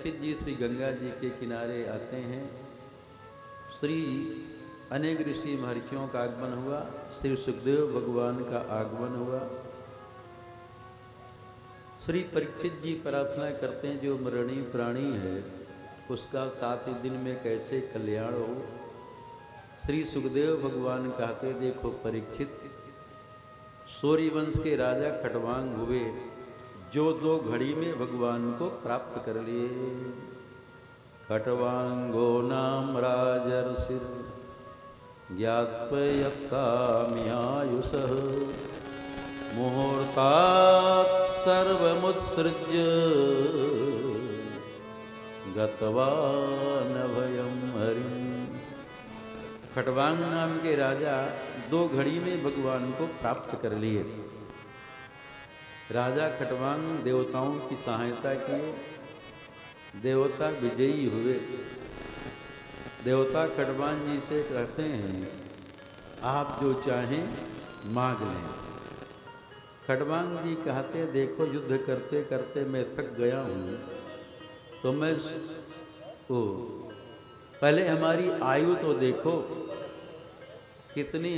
परीक्षित जी श्री गंगा जी के किनारे आते हैं। श्री अनेक ऋषि महर्षियों का आगमन हुआ, श्री सुखदेव भगवान का आगमन हुआ। श्री परीक्षित जी प्रार्थना करते हैं जो मरणीय प्राणी है उसका 7 दिन में कैसे कल्याण हो। श्री सुखदेव भगवान कहते देखो परीक्षित, सूर्यवंश के राजा खटवांग हुए जो 2 घड़ी में भगवान को प्राप्त कर लिए। खटवांगो नाम राजर्षिर ज्ञात्वयत्काम्यायुषः मुहूर्तात् सर्वमुत्सृज्य गतवान अभयं हरिं। खटवांग नाम के राजा 2 घड़ी में भगवान को प्राप्त कर लिए। राजा खटवांग देवताओं की सहायता किए, देवता विजयी हुए। देवता खटवांग जी से कहते हैं आप जो चाहें मांग लें। खटवांग जी कहते देखो युद्ध करते करते मैं थक गया हूँ, तो मैं पहले हमारी आयु तो देखो कितनी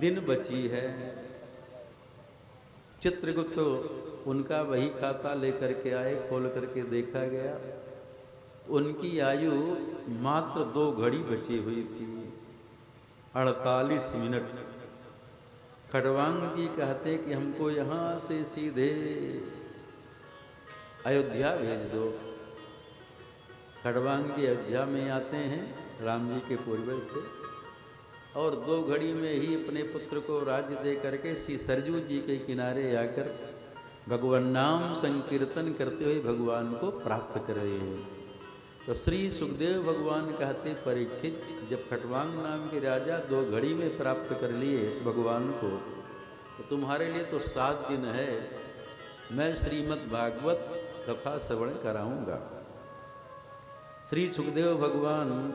दिन बची है। चित्रगुप्त उनका वही खाता लेकर के आए, खोल करके देखा गया उनकी आयु मात्र 2 घड़ी बची हुई थी, 48 मिनट। खटवांग जी कहते कि हमको यहाँ से सीधे अयोध्या भेज दो। खटवांग जी अयोध्या में आते हैं, राम जी के पूर्वज थे, और 2 घड़ी में ही अपने पुत्र को राज्य दे करके श्री सरजू जी के किनारे आकर भगवान नाम संकीर्तन करते हुए भगवान को प्राप्त कर रहे हैं। तो श्री सुखदेव भगवान कहते परीक्षित, जब खटवांग नाम के राजा 2 घड़ी में प्राप्त कर लिए भगवान को, तो तुम्हारे लिए तो 7 दिन है। मैं श्रीमद् भागवत कथा श्रवण कराऊंगा। श्री सुखदेव भगवान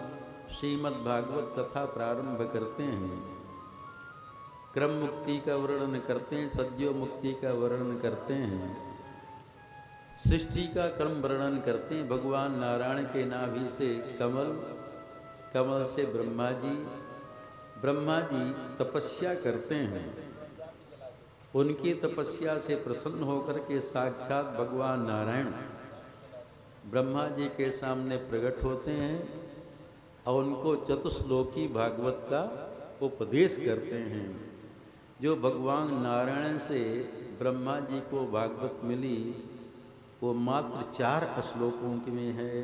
श्रीमद् भागवत कथा प्रारंभ करते हैं। क्रम मुक्ति का वर्णन करते हैं, सद्यो मुक्ति का वर्णन करते हैं, सृष्टि का क्रम वर्णन करते हैं। भगवान नारायण के नाभि से कमल, कमल से ब्रह्मा जी तपस्या करते हैं। उनकी तपस्या से प्रसन्न होकर के साक्षात भगवान नारायण ब्रह्मा जी के सामने प्रकट होते हैं और उनको चतुश्लोकी भागवत का उपदेश करते हैं। जो भगवान नारायण से ब्रह्मा जी को भागवत मिली वो मात्र 4 श्लोकों में है।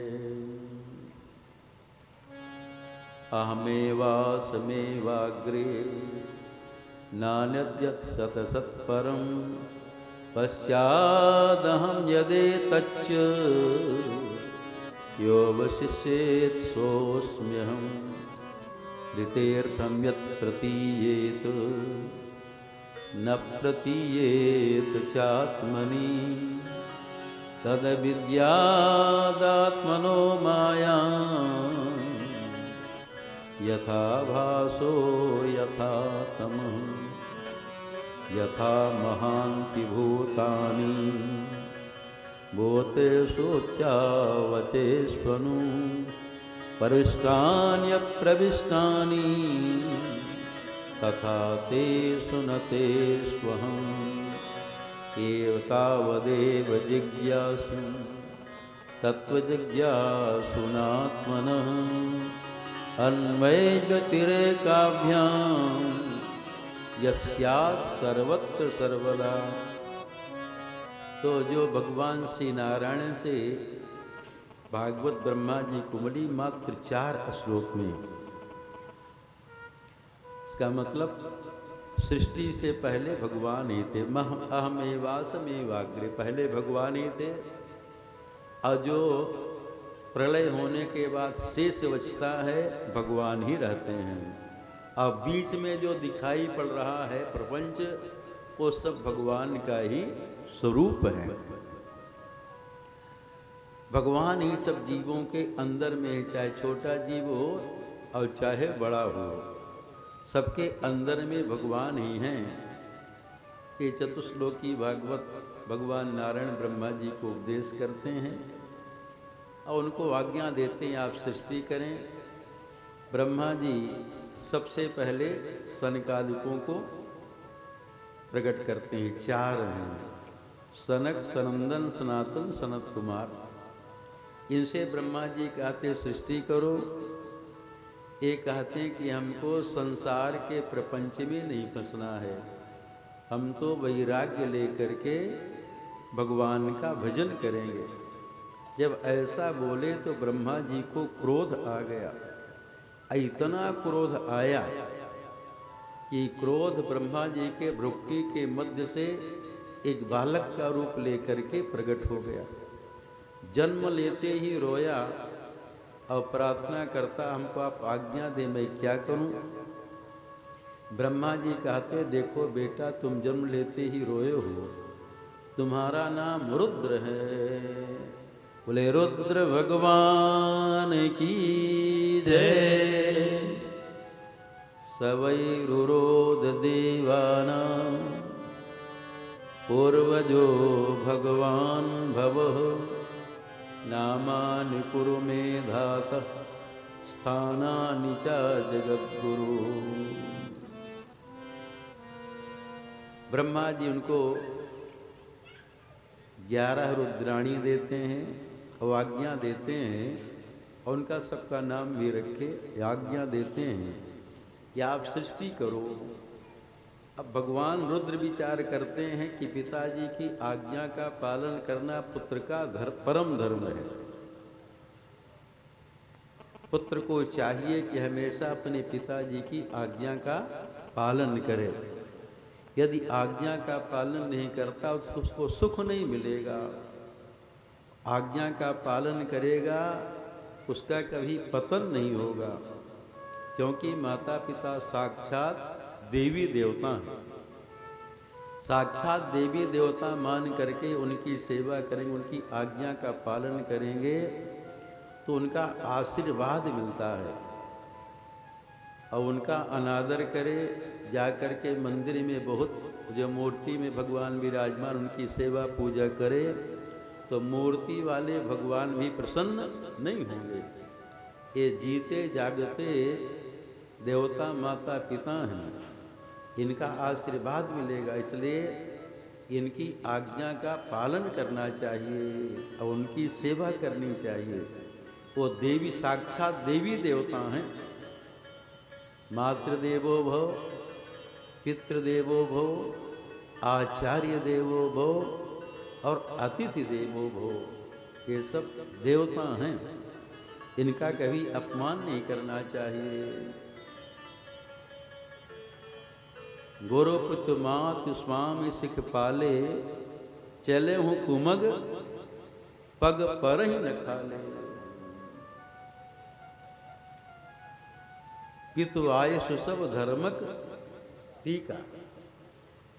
अहमेवासमेवाग्रे नान्यद्यत् सतसत्परं पश्चादहं यदेतच्च योऽवशिष्येत् सोऽस्म्यहं ऋतेऽर्थं यत् प्रतीयेत न प्रतीयेत चात्मनि तद्विद्यादात्मनो मायां यथा भासो यथा तमः यथा महान्ति भूतानि भूतेषु प्रविष्टानि तथा तेषु न तेष्वहम् एतावदेव जिज्ञासु तत्त्वजिज्ञासुनात्मनः अन्वयगतिरेकाभ्यां यस्यात् सर्वत्र सर्वदा। तो जो भगवान श्री नारायण से भागवत ब्रह्मा जी को मिली मात्र 4 श्लोक में, इसका मतलब सृष्टि से पहले भगवान ही थे। अहमेवासमेवाग्रे, पहले भगवान ही थे, और जो प्रलय होने के बाद शेष बचता है भगवान ही रहते हैं। अब बीच में जो दिखाई पड़ रहा है प्रपंच वो सब भगवान का ही स्वरूप है। भगवान ही सब जीवों के अंदर में, चाहे छोटा जीव हो और चाहे बड़ा हो, सबके अंदर में भगवान ही हैं। ये चतुश्लोकी भागवत भगवान नारायण ब्रह्मा जी को उपदेश करते हैं। और उनको आज्ञा देते हैं आप सृष्टि करें। ब्रह्मा जी सबसे पहले सनकादिकों को प्रकट करते हैं। 4 हैं, सनक, सनंदन, सनातन, सनत कुमार। इनसे ब्रह्मा जी कहते सृष्टि करो। ये कहते हैं कि हमको संसार के प्रपंच में नहीं फंसना है, हम तो वैराग्य लेकर के भगवान का भजन करेंगे। जब ऐसा बोले तो ब्रह्मा जी को क्रोध आ गया। इतना क्रोध आया कि क्रोध ब्रह्मा जी के भ्रुकुटी के मध्य से एक बालक का रूप लेकर के प्रकट हो गया। जन्म लेते ही रोया और प्रार्थना करता, हमको आप आज्ञा दे, मैं क्या करूं? ब्रह्मा जी कहते, देखो बेटा, तुम जन्म लेते ही रोए हो, तुम्हारा नाम रुद्र है। बोले रुद्र भगवान की जय। सवै रुरोध देवाना पूर्वजो भगवान भवः। नामानि कुरु मेधातः स्थानानि च जगद्गुरु। ब्रह्मा जी उनको 11 रुद्राणी देते हैं और आज्ञा देते हैं, और उनका सबका नाम भी रखे, आज्ञा देते हैं कि आप सृष्टि करो। अब भगवान रुद्र विचार करते हैं कि पिताजी की आज्ञा का पालन करना पुत्र का परम धर्म है। पुत्र को चाहिए कि हमेशा अपने पिताजी की आज्ञा का पालन करे। यदि आज्ञा का पालन नहीं करता तो उसको सुख नहीं मिलेगा। आज्ञा का पालन करेगा, उसका कभी पतन नहीं होगा, क्योंकि माता पिता साक्षात देवी देवता हैं। साक्षात देवी देवता मान करके उनकी सेवा करेंगे, उनकी आज्ञा का पालन करेंगे तो उनका आशीर्वाद मिलता है। और उनका अनादर करे, जा कर के मंदिर में बहुत जो मूर्ति में भगवान विराजमान, उनकी सेवा पूजा करे तो मूर्ति वाले भगवान भी प्रसन्न नहीं होंगे। ये जीते जागते देवता माता पिता हैं, इनका आशीर्वाद मिलेगा। इसलिए इनकी आज्ञा का पालन करना चाहिए और उनकी सेवा करनी चाहिए। वो देवी साक्षात देवी देवता हैं। मातृदेवो भव, पितृदेवो भव, आचार्य देवो भव और अतिथि देवो भव। ये सब देवता हैं, इनका कभी अपमान नहीं करना चाहिए। गुरुपुत्र मात स्वामी सिख पाले, चले हूँ कुमग पग पर ही न खाले। पितु आयुष सब धर्मक टीका।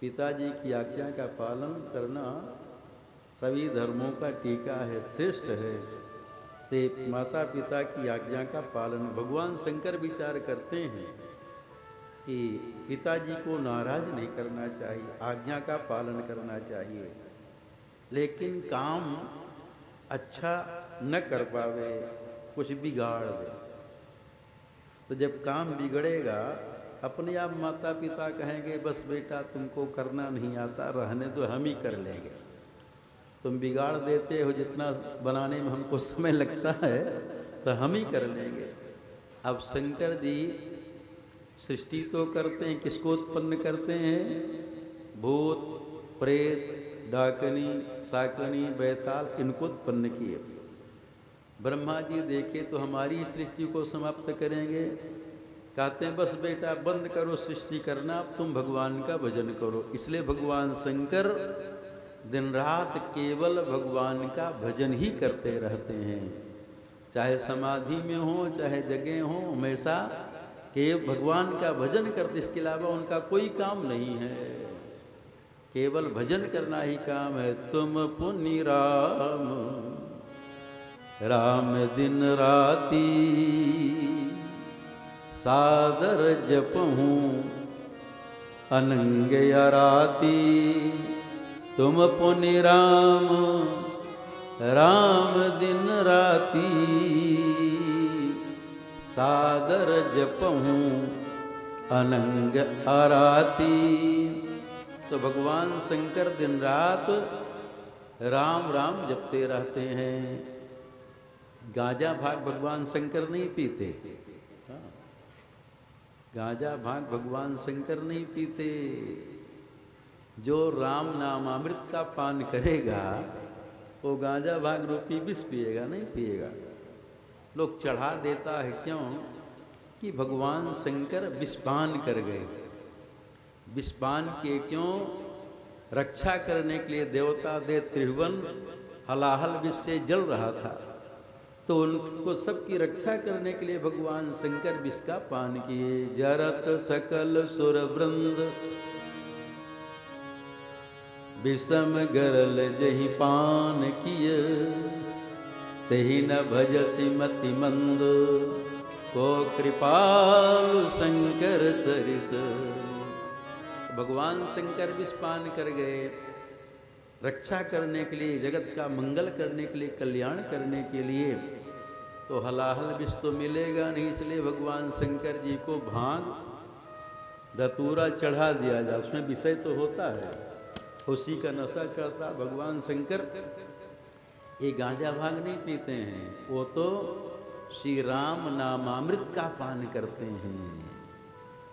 पिताजी की आज्ञा का पालन करना सभी धर्मों का टीका है, श्रेष्ठ है। से माता पिता की आज्ञा का पालन। भगवान शंकर विचार करते हैं कि पिताजी को नाराज नहीं करना चाहिए, आज्ञा का पालन करना चाहिए, लेकिन काम अच्छा न कर पावे, कुछ बिगाड़ दे। तो जब काम बिगड़ेगा, अपने आप माता पिता कहेंगे बस बेटा तुमको करना नहीं आता, रहने दो, हम ही कर लेंगे। तुम बिगाड़ देते हो, जितना बनाने में हमको समय लगता है तो हम ही कर लेंगे। अब शंकर जी सृष्टि तो करते हैं, किसको उत्पन्न करते हैं? भूत, प्रेत, डाकनी, साकनी, बैताल, इनको उत्पन्न किए। ब्रह्मा जी देखे तो हमारी सृष्टि को समाप्त करेंगे। कहते हैं बस बेटा बंद करो सृष्टि करना, तुम भगवान का भजन करो। इसलिए भगवान शंकर दिन रात केवल भगवान का भजन ही करते रहते हैं। चाहे समाधि में हो, चाहे जगह हो, हमेशा के भगवान का भजन करते, इसके अलावा उनका कोई काम नहीं है। केवल भजन करना ही काम है। तुम पुनि राम राम दिन राती, सादर जपहूँ अनंग आराती। तुम पुनि राम राम दिन राती, सादर जपहूँ अनंग आराती। तो भगवान शंकर दिन रात राम राम जपते रहते हैं। गांजा भाग भगवान शंकर नहीं पीते, गांजा भाग भगवान शंकर नहीं पीते। जो राम नामामृत का पान करेगा वो गांजा भाग रूपी विष पिएगा नहीं पिएगा। लोग चढ़ा देता है, क्यों कि भगवान शंकर विषपान कर गए। विषपान के क्यों? रक्षा करने के लिए देवता दे त्रिभुवन हलाहल विष से जल रहा था, तो उनको सबकी रक्षा करने के लिए भगवान शंकर विष का पान किए। जरत सकल सुर वृंद विषम गरल जहि पान किय, तेहि न भजसि मति मंद, को कृपालु शंकर सरिस। भगवान शंकर विष पान कर गए। रक्षा करने के लिए, जगत का मंगल करने के लिए, कल्याण करने के लिए, तो हलाहल विष तो मिलेगा नहीं, इसलिए भगवान शंकर जी को भांग धतूरा चढ़ा दिया जाए। उसमें विषय तो होता है, उसी का नशा चढ़ता। भगवान शंकर ये गांजा भांग नहीं पीते हैं, वो तो श्री राम नामामृत का पान करते हैं।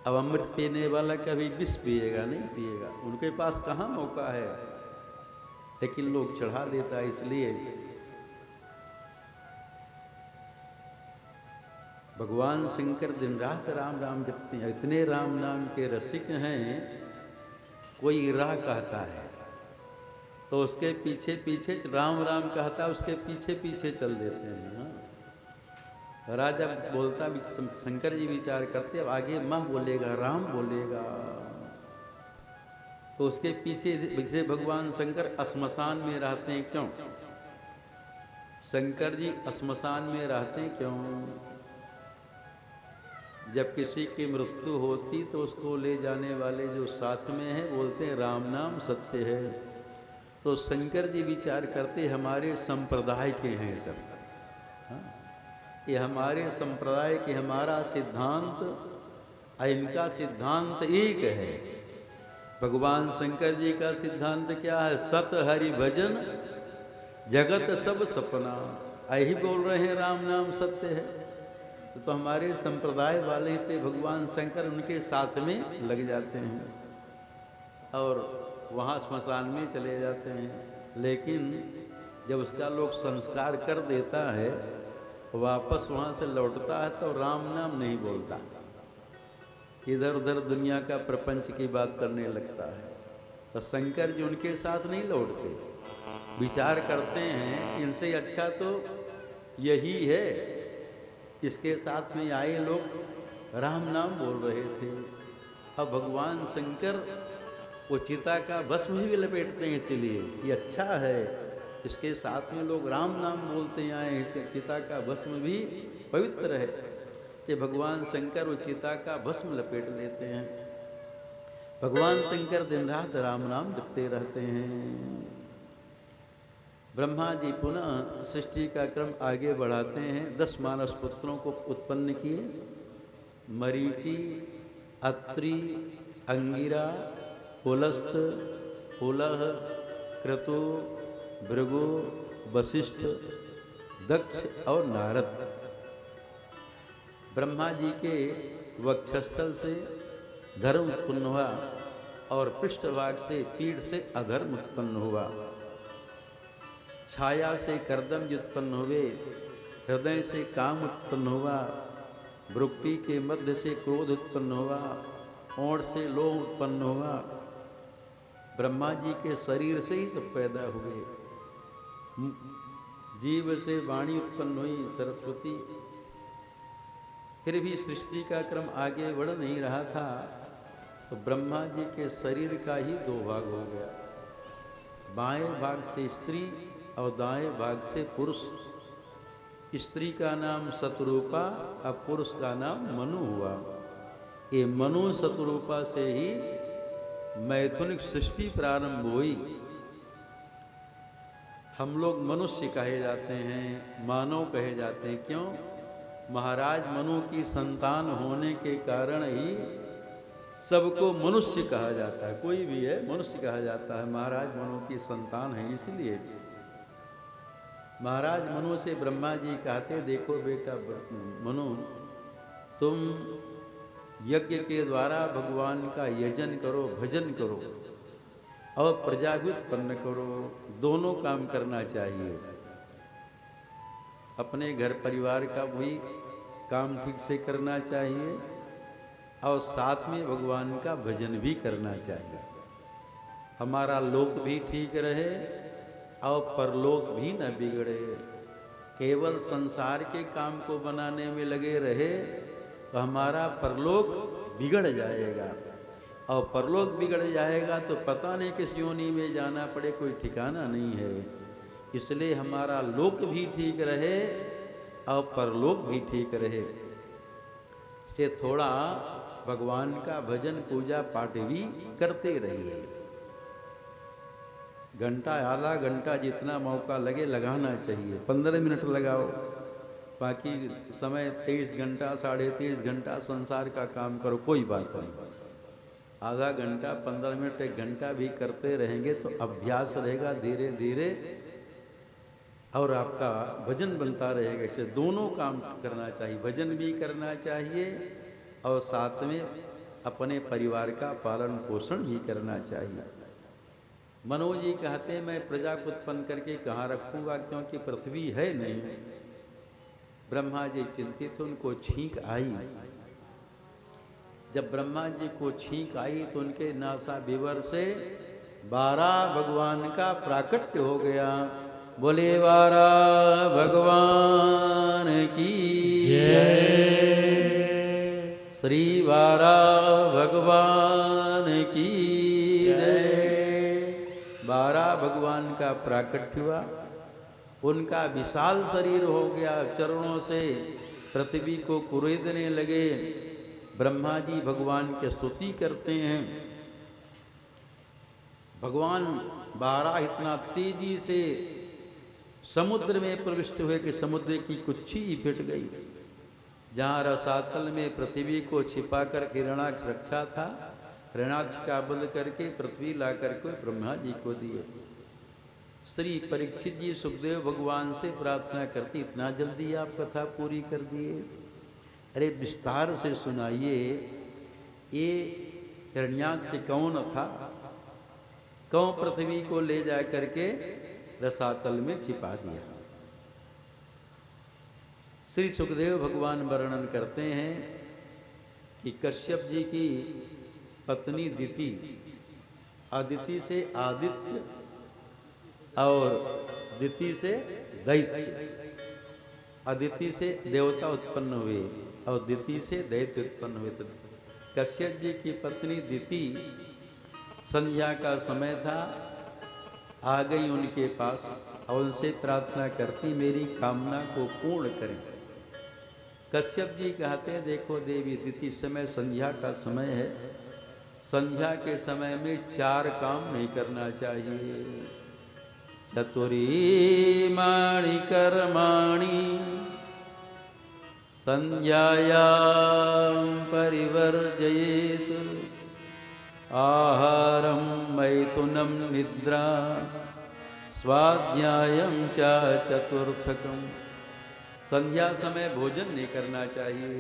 अब अमृत पीने वाला कभी विष पिएगा नहीं पिएगा, उनके पास कहाँ मौका है, लेकिन लोग चढ़ा देता है। इसलिए भगवान शंकर दिन रात राम राम जपते हैं। इतने राम नाम के रसिक हैं, कोई राह कहता है तो उसके पीछे पीछे राम राम कहता है, उसके पीछे पीछे चल देते हैं। हाँ, राजा बोलता, शंकर जी विचार करते अब आगे माँ बोलेगा, राम बोलेगा, तो उसके पीछे पीछे भगवान शंकर श्मशान में रहते हैं। क्यों शंकर जी श्मशान में रहते हैं? क्यों? जब किसी की मृत्यु होती तो उसको ले जाने वाले जो साथ में है बोलते हैं राम नाम सत्य है। तो शंकर जी विचार करते हमारे संप्रदाय के हैं सब, हाँ? ये हमारे संप्रदाय के, हमारा सिद्धांत इनका सिद्धांत एक है। भगवान शंकर जी का सिद्धांत क्या है? सत हरि भजन जगत सब सपना। यही बोल रहे हैं राम नाम सत्य है। तो हमारे संप्रदाय वाले से भगवान शंकर उनके साथ में लग जाते हैं और वहाँ श्मशान में चले जाते हैं। लेकिन जब उसका लोग संस्कार कर देता है, वापस वहाँ से लौटता है तो राम नाम नहीं बोलता, इधर उधर दुनिया का प्रपंच की बात करने लगता है। तो शंकर जी उनके साथ नहीं लौटते, विचार करते हैं इनसे अच्छा तो यही है। इसके साथ में आए लोग राम नाम बोल रहे थे। अब भगवान शंकर वो चिता का भस्म भी लपेटते हैं, इसीलिए ये अच्छा है, इसके साथ में लोग राम नाम बोलते आए, इससे चिता का भस्म भी पवित्र है। से भगवान शंकर वो चिता का भस्म लपेट लेते हैं। भगवान शंकर दिन रात राम नाम जपते रहते हैं। ब्रह्मा जी पुनः सृष्टि का क्रम आगे बढ़ाते हैं। 10 मानस पुत्रों को उत्पन्न किए, मरीचि, अत्रि, अंगिरा, पुलस्त, पुलह, क्रतु, भृगु, वशिष्ठ, दक्ष और नारद। ब्रह्मा जी के वक्षस्थल से धर्म उत्पन्न हुआ और पृष्ठभाग से, पीठ से अधर्म उत्पन्न हुआ। छाया से कर्दम उत्पन्न हुए, हृदय से काम उत्पन्न हुआ, भ्रुकुटी के मध्य से क्रोध उत्पन्न हुआ, ओंठ से लोभ उत्पन्न हुआ। ब्रह्मा जी के शरीर से ही सब पैदा हुए। जीव से वाणी उत्पन्न हुई, सरस्वती। फिर भी सृष्टि का क्रम आगे बढ़ नहीं रहा था तो ब्रह्मा जी के शरीर का ही 2 भाग हो गया। बाएं भाग से स्त्री और दाएं भाग से पुरुष। स्त्री का नाम शतरूपा और पुरुष का नाम मनु हुआ। ये मनु शतरूपा से ही मैथुनिक सृष्टि प्रारंभ हुई। हम लोग मनुष्य कहे जाते हैं, मानव कहे जाते हैं। क्यों? महाराज मनु की संतान होने के कारण ही सबको मनुष्य कहा जाता है। कोई भी है मनुष्य कहा जाता है। महाराज मनु की संतान है, इसलिए महाराज मनु से ब्रह्मा जी कहते, देखो बेटा मनु, तुम यज्ञ के द्वारा भगवान का यजन करो, भजन करो और प्रजा भी उत्पन्न करो। दोनों काम करना चाहिए। अपने घर परिवार का भी काम ठीक से करना चाहिए और साथ में भगवान का भजन भी करना चाहिए। हमारा लोक भी ठीक रहे और परलोक भी न बिगड़े। केवल संसार के काम को बनाने में लगे रहे तो हमारा परलोक बिगड़ जाएगा, और परलोक बिगड़ जाएगा तो पता नहीं किस योनि में जाना पड़े, कोई ठिकाना नहीं है। इसलिए हमारा लोक भी ठीक रहे और परलोक भी ठीक रहे, से थोड़ा भगवान का भजन पूजा पाठ भी करते रहिए। घंटा आधा घंटा जितना मौका लगे लगाना चाहिए। 15 मिनट लगाओ, बाकी समय 23 घंटा 23.5 घंटा संसार का काम करो, कोई बात नहीं। आधा घंटा 15 मिनट 1 घंटा भी करते रहेंगे तो अभ्यास रहेगा धीरे धीरे, और आपका भजन बनता रहेगा। इसे दोनों काम करना चाहिए, भजन भी करना चाहिए और साथ में अपने परिवार का पालन पोषण भी करना चाहिए। मनोज जी कहते हैं, मैं प्रजा को उत्पन्न करके कहाँ रखूँगा, क्योंकि पृथ्वी है नहीं। ब्रह्मा जी चिंतित, उनको छींक आई। जब ब्रह्मा जी को छींक आई तो उनके नासा विवर से 12 भगवान का प्राकट्य हो गया। बोले 12 भगवान की जय, श्री 12 भगवान की जय। 12 भगवान का प्राकट्य हुआ, उनका विशाल शरीर हो गया, चरणों से पृथ्वी को कुरेदने लगे। ब्रह्मा जी भगवान की स्तुति करते हैं। भगवान 12 इतना तेजी से समुद्र में प्रविष्ट हुए कि समुद्र की कुच्छी ही फिट गई। जहाँ रसातल में पृथ्वी को छिपा कर हिरणाक्ष रक्षा था, हिरणाक्ष का बल करके पृथ्वी ला करके ब्रह्मा जी को दिए। श्री परीक्षित जी सुखदेव भगवान से प्रार्थना करती, इतना जल्दी आप कथा पूरी कर दिए, अरे विस्तार से सुनाइए। ये हिरण्याक्ष कौन था, कौन पृथ्वी को ले जा करके रसातल में छिपा दिया। श्री सुखदेव भगवान वर्णन करते हैं कि कश्यप जी की पत्नी दिति, अदिति से आदित्य और दिति से दैत्य, अदिति से देवता उत्पन्न हुए और दिति से दैत्य उत्पन्न हुए। तो कश्यप जी की पत्नी दिति, संध्या का समय था, आ गई उनके पास और उनसे प्रार्थना करती, मेरी कामना को पूर्ण करें। कश्यप जी कहते हैं, देखो देवी दिति, समय संध्या का समय है, संध्या के समय में 4 काम नहीं करना चाहिए। चतुरीमाणि कर्माणि संध्यायां परिवर्जयेत्, आहारं मैथुनं निद्रा स्वाध्यायं च चतुर्थकम्। संध्या समय भोजन नहीं करना चाहिए,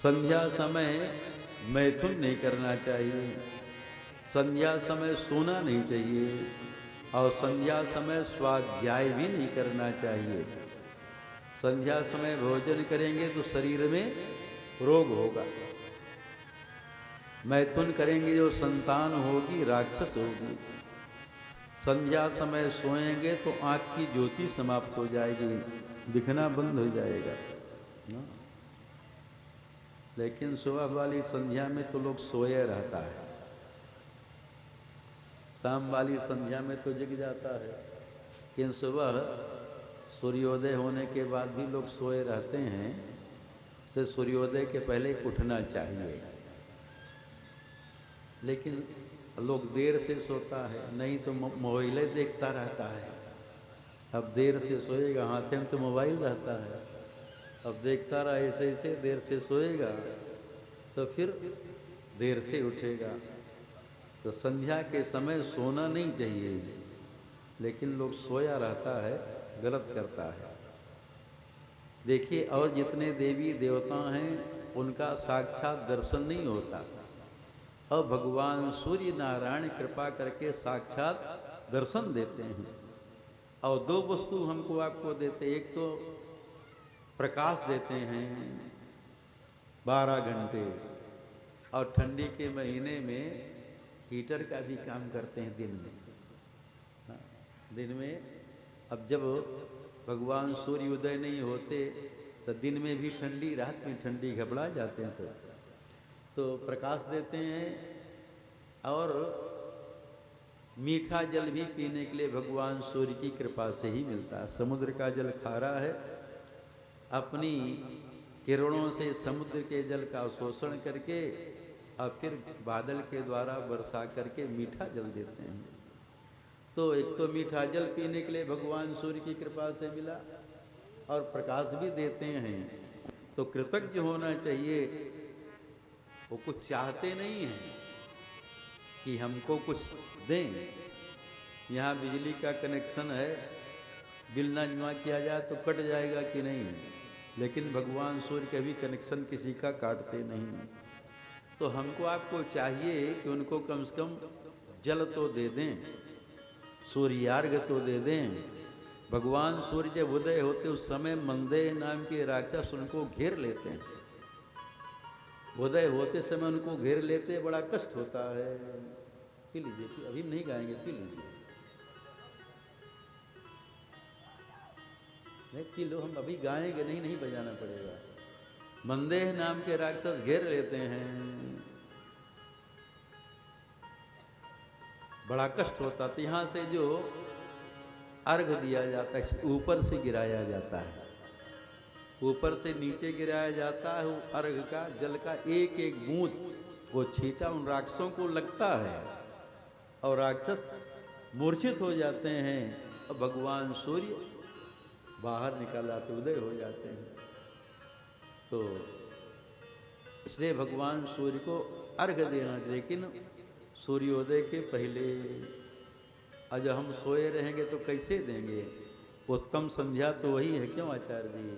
संध्या समय मैथुन नहीं करना चाहिए, संध्या समय सोना नहीं चाहिए और संध्या समय स्वाध्याय भी नहीं करना चाहिए। संध्या समय भोजन करेंगे तो शरीर में रोग होगा, मैथुन करेंगे जो संतान होगी राक्षस होगी, संध्या समय सोएंगे तो आँख की ज्योति समाप्त हो जाएगी, दिखना बंद हो जाएगा ना? लेकिन सुबह वाली संध्या में तो लोग सोए रहता है, शाम वाली संध्या में तो जग जाता है, लेकिन सुबह सूर्योदय होने के बाद भी लोग सोए रहते हैं। से सूर्योदय के पहले उठना चाहिए, लेकिन लोग देर से सोता है, नहीं तो मोबाइल देखता रहता है, अब देर से सोएगा, हाथ में तो मोबाइल रहता है, अब देखता रहा ऐसे ऐसे, देर से सोएगा तो फिर देर से उठेगा। तो संध्या के समय सोना नहीं चाहिए, लेकिन लोग सोया रहता है, गलत करता है। देखिए, और जितने देवी देवता हैं उनका साक्षात दर्शन नहीं होता, और भगवान सूर्य नारायण कृपा करके साक्षात दर्शन देते हैं। और दो वस्तु हमको आपको देते, एक तो प्रकाश देते हैं 12 घंटे, और ठंडी के महीने में हीटर का भी काम करते हैं दिन में। दिन में अब जब भगवान सूर्य उदय नहीं होते तो दिन में भी ठंडी, रात में ठंडी, घबरा जाते हैं सब, तो प्रकाश देते हैं। और मीठा जल भी पीने के लिए भगवान सूर्य की कृपा से ही मिलता है। समुद्र का जल खारा है, अपनी किरणों से समुद्र के जल का शोषण करके और फिर बादल के द्वारा बरसा करके मीठा जल देते हैं। तो एक तो मीठा जल पीने के लिए भगवान सूर्य की कृपा से मिला, और प्रकाश भी देते हैं। तो कृतज्ञ होना चाहिए। वो कुछ चाहते नहीं हैं कि हमको कुछ दें। यहाँ बिजली का कनेक्शन है, बिल ना जमा किया जाए तो कट जाएगा कि नहीं, लेकिन भगवान सूर्य कभी कनेक्शन किसी का काटते नहीं। तो हमको आपको चाहिए कि उनको कम से कम जल तो दे दें, सूर्यार्घ तो दे दें। भगवान सूर्य जब उदय होते उस समय मंदेह नाम के राक्षस उनको घेर लेते हैं। उदय होते समय उनको घेर लेते, बड़ा कष्ट होता है। पी लीजिए, अभी नहीं गाएंगे, पी लीजिए। नहीं पी लो, हम अभी गाएंगे नहीं, नहीं बजाना पड़ेगा। मंदेह नाम के राक्षस घेर लेते हैं, बड़ा कष्ट होता। तो यहाँ से जो अर्घ दिया जाता है ऊपर से गिराया जाता है, ऊपर से नीचे गिराया जाता है। वो अर्घ का जल का एक एक बूंद वो छींटा उन राक्षसों को लगता है, और राक्षस मूर्छित हो जाते हैं, और भगवान सूर्य बाहर निकल आते, उदय हो जाते हैं। तो इसलिए भगवान सूर्य को अर्घ देना, लेकिन सूर्योदय के पहले। आज हम सोए रहेंगे तो कैसे देंगे? उत्तम संध्या तो वही है, क्यों आचार्य जी?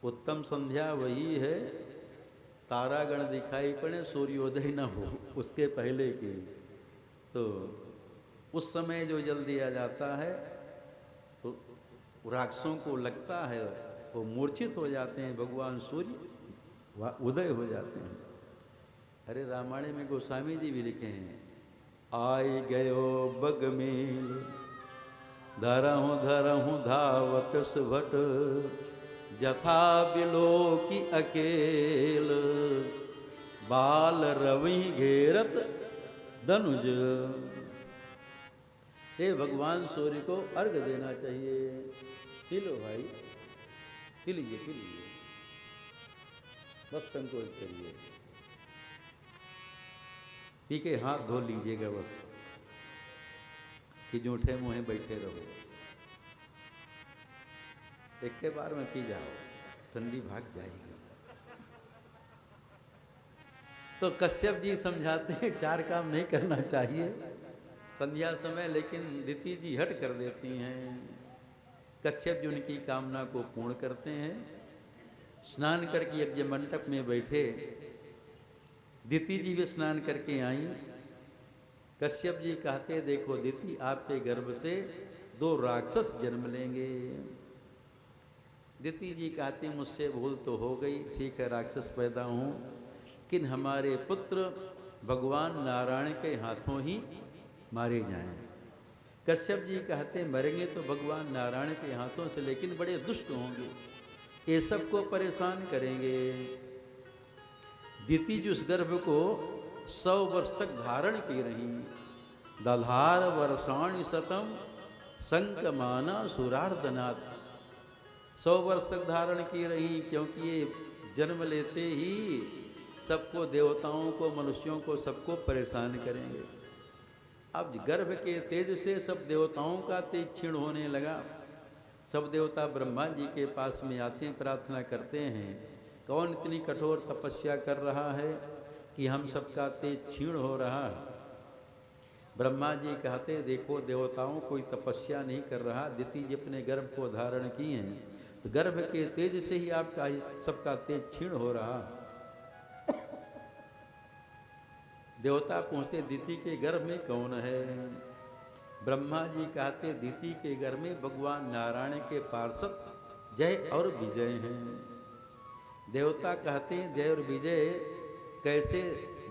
उत्तम संध्या वही है, तारागण दिखाई पड़े, सूर्योदय न हो उसके पहले की। तो उस समय जो जल दिया जाता है तो राक्षसों को लगता है, वो मूर्छित हो जाते हैं, भगवान सूर्य उदय हो जाते हैं। अरे रामायण में गोस्वामी जी भी लिखे हैं, आई गयो बगमेल धरहूँ धावत सुभट जथा बिलो की अकेल बाल रवि घेरत धनुज। से भगवान सूर्य को अर्घ देना चाहिए। पी लो भाई, पी लीजिए, पी लीजिए, बस संकोच करिए, पी के हाथ धो लीजिएगा बस, कि जूठे मुँहे बैठे रहो। एक के बार में पी जाओ, ठंडी भाग जाएगी। तो कश्यप जी समझाते हैं 4 काम नहीं करना चाहिए संध्या समय, लेकिन दिति जी हट कर देती हैं। कश्यप जी उनकी कामना को पूर्ण करते हैं। स्नान करके यज्ञ मंडप में बैठे, दिति जी भी स्नान करके आई। कश्यप जी कहते, देखो दिति, आपके गर्भ से 2 राक्षस जन्म लेंगे। दिति जी कहती, मुझसे भूल तो हो गई, ठीक है राक्षस पैदा हूँ, लेकिन हमारे पुत्र भगवान नारायण के हाथों ही मारे जाएं। कश्यप जी कहते, मरेंगे तो भगवान नारायण के हाथों से, लेकिन बड़े दुष्ट होंगे, ये सबको परेशान करेंगे। दिति जी उस गर्भ को 100 वर्ष तक धारण की रही। दधार वर्षाणि शतम संकमाना सुरार्दनाथ। 100 वर्ष तक धारण की रही, क्योंकि ये जन्म लेते ही सबको, देवताओं को, मनुष्यों को, सबको परेशान करेंगे। अब गर्भ के तेज से सब देवताओं का तेज क्षीण होने लगा। सब देवता ब्रह्मा जी के पास में आते हैं, प्रार्थना करते हैं, कौन इतनी कठोर तपस्या कर रहा है कि हम सबका तेज क्षीण हो रहा है। ब्रह्मा जी कहते, देखो देवताओं कोई तपस्या नहीं कर रहा, दिति जी अपने गर्भ को धारण किए हैं, तो गर्भ के तेज से ही आपका सबका तेज क्षीण हो रहा। देवता पूछते, दिति के गर्भ में कौन है? ब्रह्मा जी कहते, दिति के गर्भ में भगवान नारायण के पार्षद जय और विजय हैं। देवता कहते हैं, जय और विजय कैसे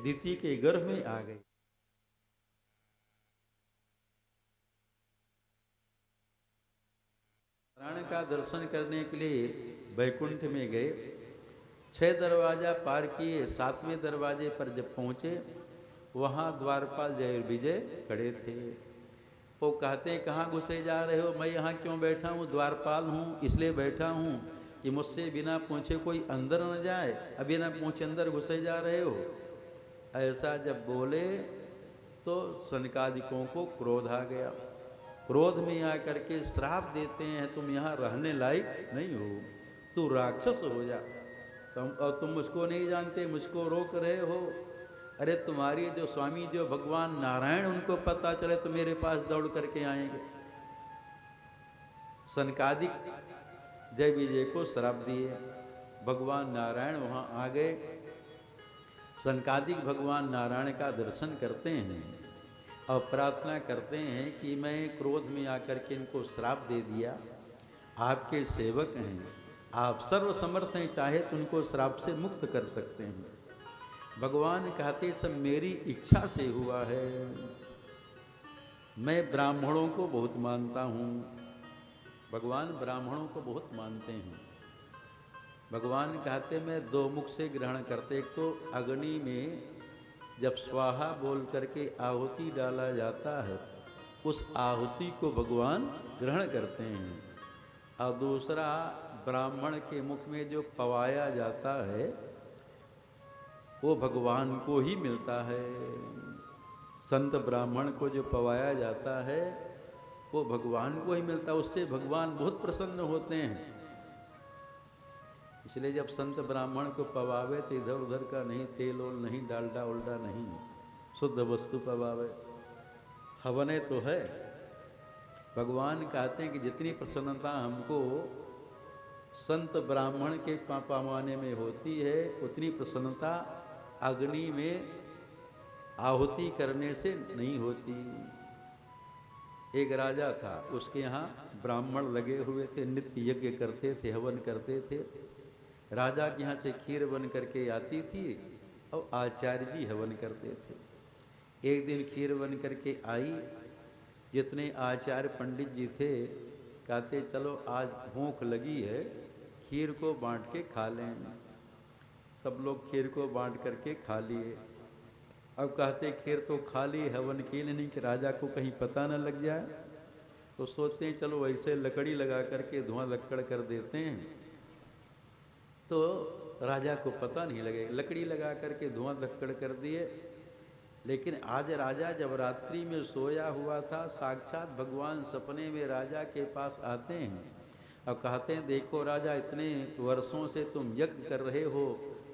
दिति के गर्भ में आ गए? नारायण का दर्शन करने के लिए वैकुंठ में गए, 6 दरवाजा पार किए, 7वें दरवाजे पर जब पहुंचे, वहां द्वारपाल जय और विजय खड़े थे। वो कहते हैं, कहाँ घुसे जा रहे हो? मैं यहाँ क्यों बैठा हूँ? द्वारपाल हूँ, इसलिए बैठा हूँ कि मुझसे बिना पूछे कोई अंदर न जाए, अब बिना पूछे अंदर घुसे जा रहे हो। ऐसा जब बोले तो सनकादिकों को क्रोध आ गया। क्रोध में आकर के श्राप देते हैं, तुम यहाँ रहने लायक नहीं हो, तू राक्षस हो जा। तुम मुझको नहीं जानते, मुझको रोक रहे हो। अरे तुम्हारी जो स्वामी जो भगवान नारायण, उनको पता चले तो मेरे पास दौड़ करके आएंगे। सनकादिक जय विजय को श्राप दिए। भगवान नारायण वहां आ गए। सनकादिक भगवान नारायण का दर्शन करते हैं और प्रार्थना करते हैं कि मैं क्रोध में आकर के इनको श्राप दे दिया, आपके सेवक हैं, आप सर्व समर्थ हैं, चाहे तो उनको श्राप से मुक्त कर सकते हैं। भगवान कहते, सब मेरी इच्छा से हुआ है। मैं ब्राह्मणों को बहुत मानता हूँ। भगवान ब्राह्मणों को बहुत मानते हैं। भगवान कहते, मैं 2 मुख से ग्रहण करते। एक तो अग्नि में जब स्वाहा बोल करके आहुति डाला जाता है, उस आहुति को भगवान ग्रहण करते हैं। और दूसरा, ब्राह्मण के मुख में जो पवाया जाता है वो भगवान को ही मिलता है। संत ब्राह्मण को जो पवाया जाता है वो भगवान को ही मिलता है, उससे भगवान बहुत प्रसन्न होते हैं। इसलिए जब संत ब्राह्मण को पवावे तो इधर उधर का नहीं, तेल ओल नहीं, डालडा उल्डा नहीं, शुद्ध वस्तु पवावे। हवने तो है। भगवान कहते हैं कि जितनी प्रसन्नता हमको संत ब्राह्मण के पावाने में होती है, उतनी प्रसन्नता अग्नि में आहुति करने से नहीं होती। एक राजा था, उसके यहाँ ब्राह्मण लगे हुए थे, नित्य यज्ञ करते थे, हवन करते थे। राजा के यहाँ से खीर बन करके आती थी और आचार्य जी हवन करते थे। एक दिन खीर बन करके आई, जितने आचार्य पंडित जी थे कहते, चलो आज भूख लगी है, खीर को बांट के खा लें। सब लोग खीर को बांट करके खा लिए। अब कहते, खीर तो खा ली, हवन की नहीं कि राजा को कहीं पता न लग जाए, तो सोचते हैं चलो वैसे लकड़ी लगा करके धुआं लक्कड़ कर देते हैं तो राजा को पता नहीं लगेगा। लकड़ी लगा करके धुआं लक्कड़ कर दिए। लेकिन आज राजा जब रात्रि में सोया हुआ था, साक्षात भगवान सपने में राजा के पास आते हैं और कहते हैं, देखो राजा, इतने वर्षों से तुम यज्ञ कर रहे हो,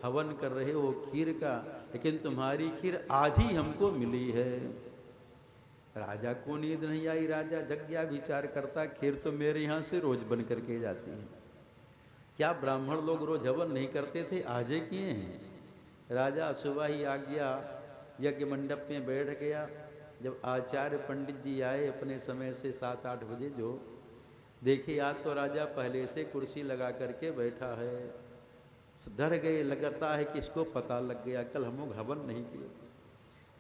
हवन कर रहे हो खीर का, लेकिन तुम्हारी खीर आज ही हमको मिली है। राजा को नींद नहीं आई। राजा जग गया, विचार करता, खीर तो मेरे यहाँ से रोज बन करके जाती है, क्या ब्राह्मण लोग रोज हवन नहीं करते थे, आज ही किए हैं। राजा सुबह ही आ गया, यज्ञ मंडप में बैठ गया। जब आचार्य पंडित जी आए अपने समय से 7-8 बजे, जो देखे आज तो राजा पहले से कुर्सी लगा करके बैठा है। डर गए, लगता है कि इसको पता लग गया, कल हम लोग हवन नहीं किए।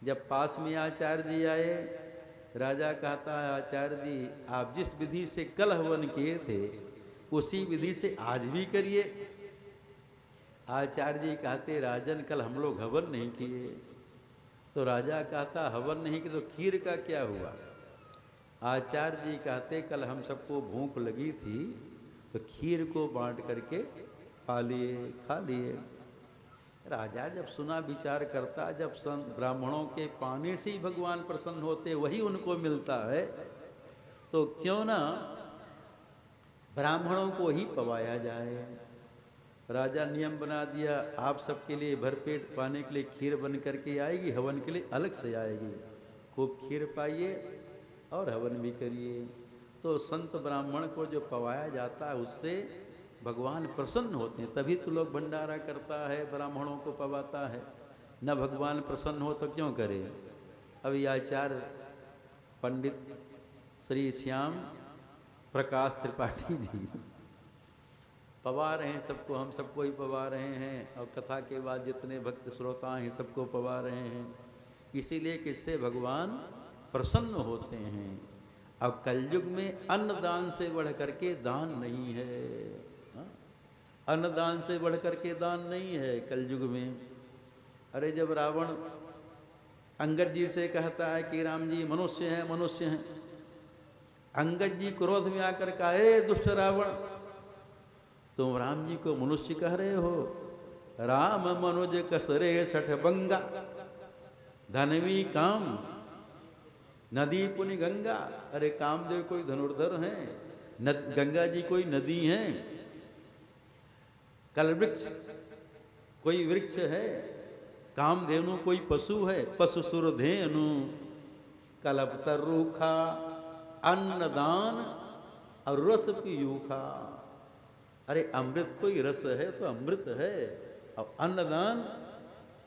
जब पास में आचार्य जी आए, राजा कहता है, आचार्य जी आप जिस विधि से कल हवन किए थे उसी विधि से आज भी करिए। आचार्य जी कहते, राजन कल हम लोग हवन नहीं किए। तो राजा कहता, हवन नहीं किए तो खीर का क्या हुआ? आचार्य जी कहते, कल हम सबको भूख लगी थी तो खीर को बांट करके खा लिए। राजा जब सुना विचार करता, जब संत ब्राह्मणों के पाने से ही भगवान प्रसन्न होते, वही उनको मिलता है, तो क्यों ना ब्राह्मणों को ही पवाया जाए। राजा नियम बना दिया, आप सबके लिए भरपेट पाने के लिए खीर बन करके आएगी, हवन के लिए अलग से आएगी, खूब खीर पाइए और हवन भी करिए। तो संत ब्राह्मण को जो पवाया जाता है उससे भगवान प्रसन्न होते हैं, तभी तो लोग भंडारा करता है, ब्राह्मणों को पवाता है। न भगवान प्रसन्न हो तो क्यों करे। अभी आचार्य पंडित श्री श्याम प्रकाश त्रिपाठी जी पवा रहे हैं सबको, हम सबको ही पवा रहे हैं, और कथा के बाद जितने भक्त श्रोता हैं सबको पवा रहे हैं, इसीलिए किससे भगवान प्रसन्न होते हैं। अब कलयुग में अन्नदान से बढ़ करके दान नहीं है, अन्नदान से बढ़ करके दान नहीं है कलयुग में। अरे जब रावण अंगद जी से कहता है कि राम जी मनुष्य हैं, मनुष्य हैं, अंगद जी क्रोध में आकर कहा, अरे दुष्ट रावण, तुम राम जी को मनुष्य कह रहे हो, राम मनुज कसरे सठ बंगा, धनवी काम नदी पुनि गंगा। अरे कामदेव कोई धनुर्धर हैं, गंगा जी कोई नदी हैं, कल वृक्ष कोई वृक्ष है, कामधेनु कोई पशु है, पशु सुरधेनु, कलपतर रूखा, अन्नदान और रस पीयूखा। अरे अमृत कोई रस है तो अमृत है, और अन्नदान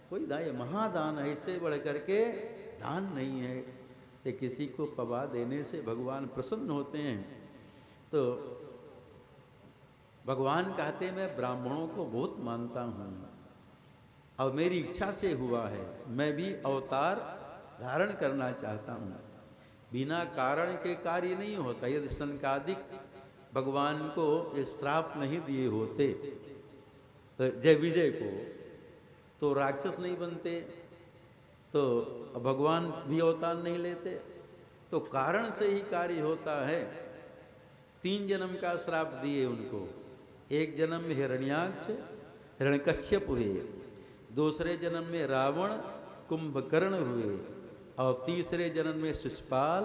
कोई दान, महादान है, इससे बढ़ करके दान नहीं है। से किसी को पवा देने से भगवान प्रसन्न होते हैं। तो भगवान कहते मैं ब्राह्मणों को बहुत मानता हूँ और मेरी इच्छा से हुआ है, मैं भी अवतार धारण करना चाहता हूँ। बिना कारण के कार्य नहीं होता। यदि सनकादिक भगवान को ये श्राप नहीं दिए होते तो जय विजय को, तो राक्षस नहीं बनते, तो भगवान भी अवतार नहीं लेते। तो कारण से ही कार्य होता है। 3 जन्म का श्राप दिए उनको। एक जन्म में हिरण्याक्ष हिरण्यकश्यप हुए, दूसरे जन्म में रावण कुंभकर्ण हुए, और तीसरे जन्म में शिशुपाल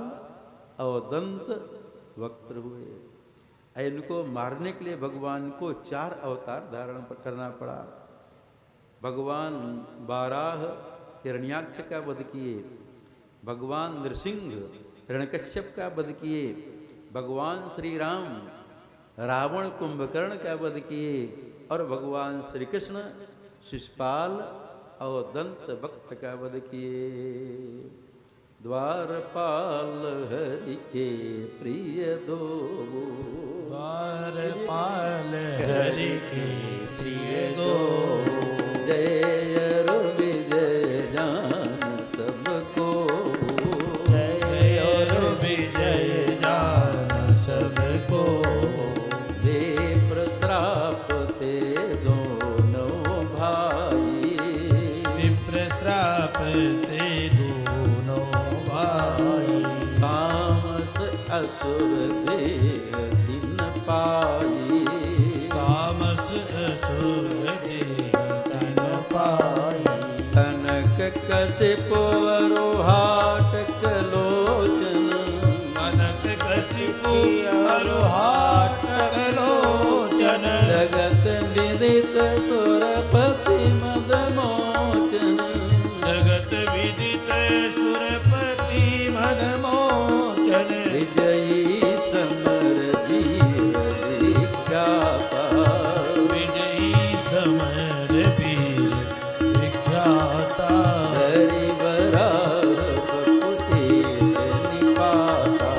और दंत वक्त्र हुए। इनको मारने के लिए भगवान को 4 अवतार धारण करना पड़ा। भगवान बाराह हिरण्याक्ष का वध किए, भगवान नृसिंह हिरण्यकश्यप का वध किए, भगवान श्री राम रावण कुंभकर्ण का वध किए, और भगवान श्री कृष्ण शिशुपाल और दंत वक्त का वध किए। द्वारपाल हरि के प्रिय दो, द्वारपाल हरि के प्रिय दो, जय और विजय जान सबको, जय और विजय जान सबको। विप्र श्राप ते दोनों भाई, विप्र श्राप ते दोनों भाई, तामस असुर देह दिन पाई, तामस असुर देह दिन पाई। कनक कशिप अरोहाटक लोचन, कनक कशिप अरोहाटक लोचन, जगत विदित सुरपति मद मोचन, जगत विदित सुरपति मद मोचन। विजयी समर धीर विख्याता, विजयी समर वीर विख्याता, हरिवराह बपुते निपाता,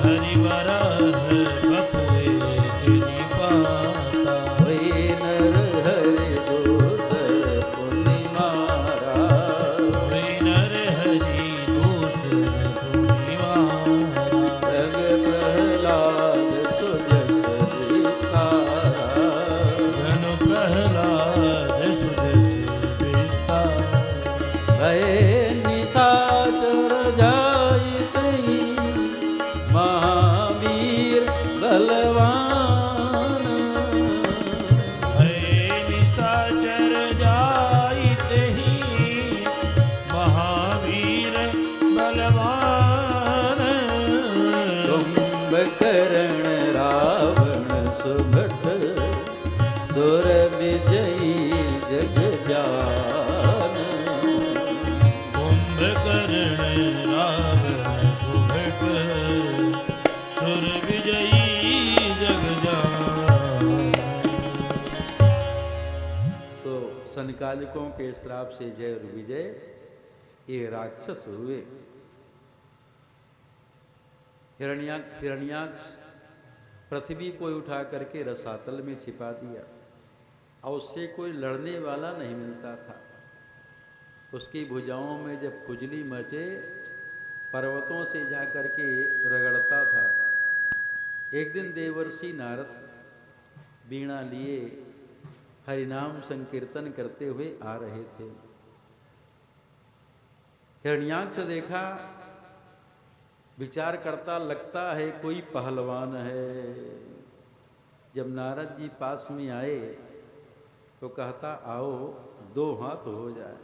हरिवराह बपुते निपाता। वै नर हरि दुर्विजयी जग जान। कुंभकर्ण रावण सुभट सुर विजयी जग जान। तो सनकालिकों के श्राप से जय और विजय ये राक्षस हुए। हिरण्याक्ष पृथ्वी को उठा करके रसातल में छिपा दिया और उससे कोई लड़ने वाला नहीं मिलता था। उसकी भुजाओं में जब खुजली मचे पर्वतों से जा करके रगड़ता था। एक दिन देवर्षि नारद वीणा लिए हरिनाम संकीर्तन करते हुए आ रहे थे। हिरण्याक्ष देखा, विचार करता लगता है कोई पहलवान है। जब नारद जी पास में आए तो कहता आओ दो हाथ हो जाए।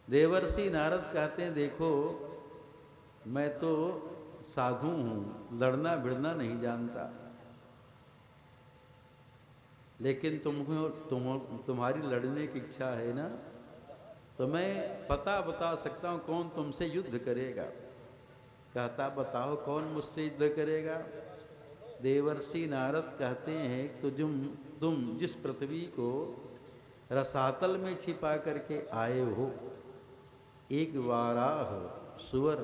देवर्षि नारद कहते हैं देखो मैं तो साधु हूं, लड़ना भिड़ना नहीं जानता, लेकिन तुम्हारी लड़ने की इच्छा है ना, तो मैं पता बता सकता हूं कौन तुमसे युद्ध करेगा। कहता बताओ कौन मुझसे युद्ध करेगा। देवर्षि नारद कहते हैं तो तुम जिस पृथ्वी को रसातल में छिपा करके आए हो, एक वाराह सुअर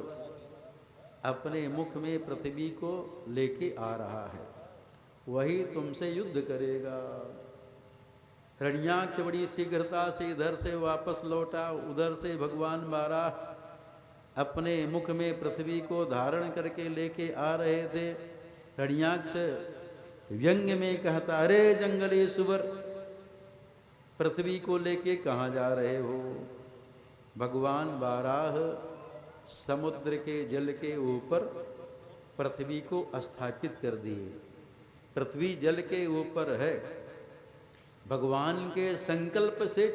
अपने मुख में पृथ्वी को लेके आ रहा है, वही तुमसे युद्ध करेगा। हिरण्याक्ष बड़ी शीघ्रता से इधर से वापस लौटा। उधर से भगवान वाराह अपने मुख में पृथ्वी को धारण करके लेके आ रहे थे। हिरण्याक्ष व्यंग्य में कहता अरे जंगली सुअर, पृथ्वी को लेके कहाँ जा रहे हो। भगवान वाराह समुद्र के जल के ऊपर पृथ्वी को स्थापित कर दिए। पृथ्वी जल के ऊपर है, भगवान के संकल्प से